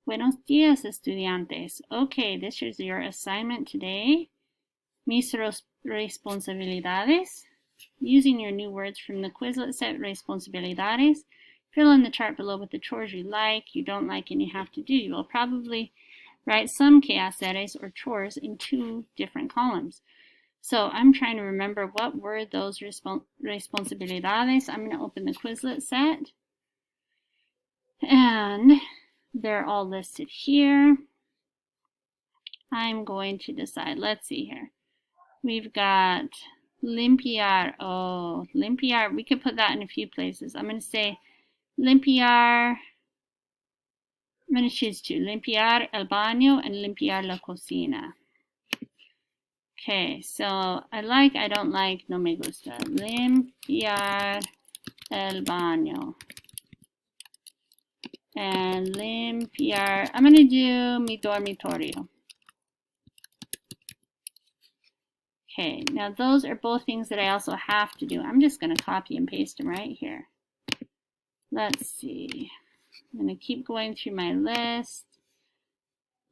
Buenos días, estudiantes. Okay, this is your assignment today. Mis responsabilidades. Using your new words from the Quizlet set, responsabilidades. Fill in the chart below with the chores you like, you don't like, and you have to do. You will probably write some quehaceres or chores in two different columns. So I'm trying to remember what were those responsabilidades. I'm going to open the Quizlet set. And they're all listed here. I'm going to decide. Let's see here. We've got limpiar. Oh, limpiar. We could put that in a few places. I'm going to say limpiar. I'm going to choose two. Limpiar el baño and limpiar la cocina. Okay, so I like, I don't like, no me gusta. Limpiar el baño. And limpiar, I'm going to do mi dormitorio. Okay, now those are both things that I also have to do. I'm just going to copy and paste them right here. Let's see. I'm going to keep going through my list.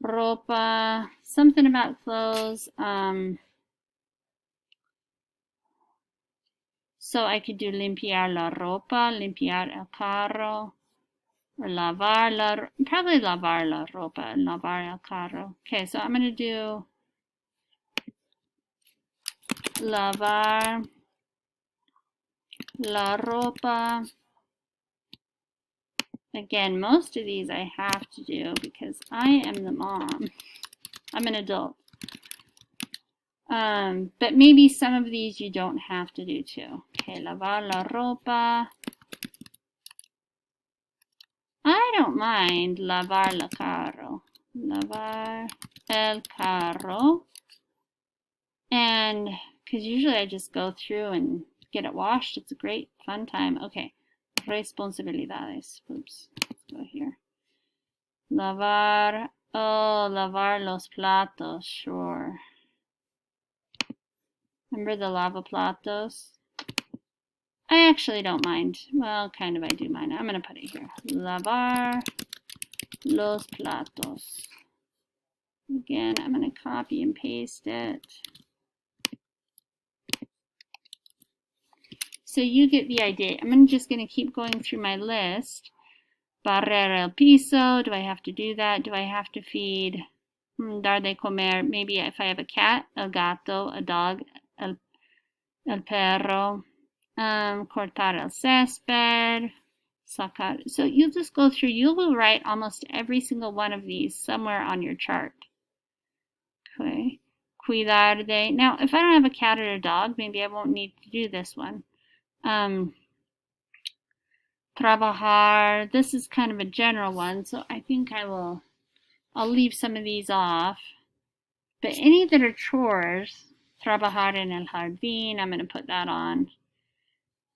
Ropa, something about clothes. So I could do limpiar la ropa, limpiar el carro, or probably lavar la ropa and lavar el carro. Okay, so I'm going to do lavar la ropa. Again, most of these I have to do because I am the mom. I'm an adult. But maybe some of these you don't have to do too. Okay, lavar la ropa. I don't mind lavar el carro. Lavar el carro. And because usually I just go through and get it washed. It's a great fun time. Okay, responsabilidades. Oops, let's go here. Lavar, oh, lavar los platos, sure. Remember the lavaplatos? I actually don't mind. Well, kind of I do mind. I'm going to put it here. Lavar los platos. Again, I'm going to copy and paste it. So you get the idea. I'm just going to keep going through my list. Barrer el piso. Do I have to do that? Do I have to feed? Dar de comer. Maybe if I have a cat, el gato, a dog, el perro. Cortar el césped. Sacar. So you'll just go through. You will write almost every single one of these somewhere on your chart. Okay. Cuidar de. Now, if I don't have a cat or a dog, maybe I won't need to do this one. Trabajar, this is kind of a general one, so I think I'll leave some of these off. But any that are chores, trabajar en el jardín, I'm going to put that on.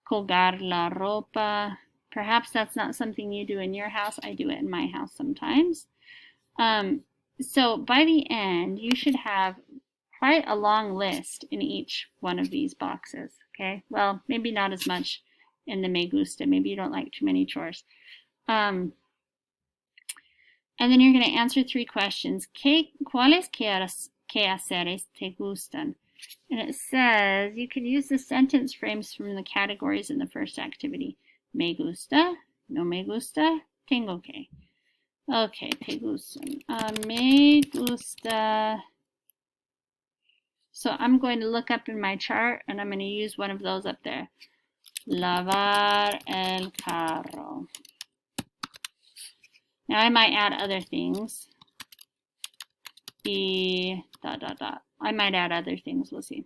Colgar la ropa, perhaps that's not something you do in your house. I do it in my house sometimes. So by the end, you should have quite a long list in each one of these boxes. Okay, well, maybe not as much in the me gusta. Maybe you don't like too many chores. And then you're going to answer 3 questions. ¿Cuáles quehaceres te gustan? And it says you can use the sentence frames from the categories in the first activity. Me gusta, no me gusta, tengo que. Okay, te gustan. Me gusta. So I'm going to look up in my chart and I'm going to use one of those up there. Lavar el carro. Now I might add other things. I might add other things, we'll see.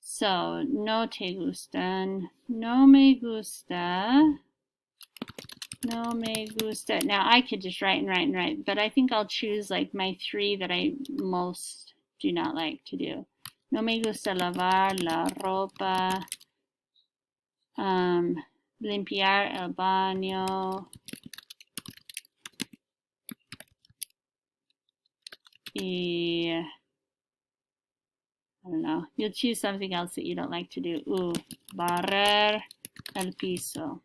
So, no te gustan, no me gusta, no me gusta. Now I could just write and write and write, but I think I'll choose like my 3 that I most do not like to do. No me gusta lavar la ropa, limpiar el baño, I don't know. You'll choose something else that you don't like to do. Barrer el piso.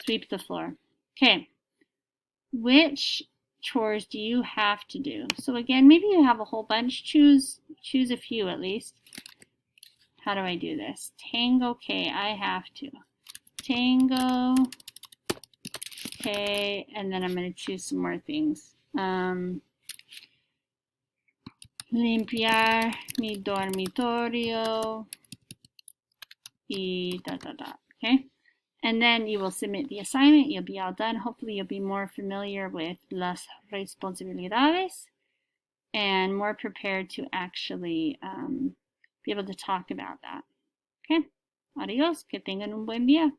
Sweep the floor. Okay. which chores do you have to do? So again, maybe you have a whole bunch. Choose a few at least. How do I do this? Tango K, I have to. Tango K, and then I'm going to choose some more things. Limpiar mi dormitorio y da da da. Okay? And then you will submit the assignment. You'll be all done. Hopefully you'll be more familiar with las responsabilidades and more prepared to actually be able to talk about that. Okay? Adiós. Que tengan un buen día.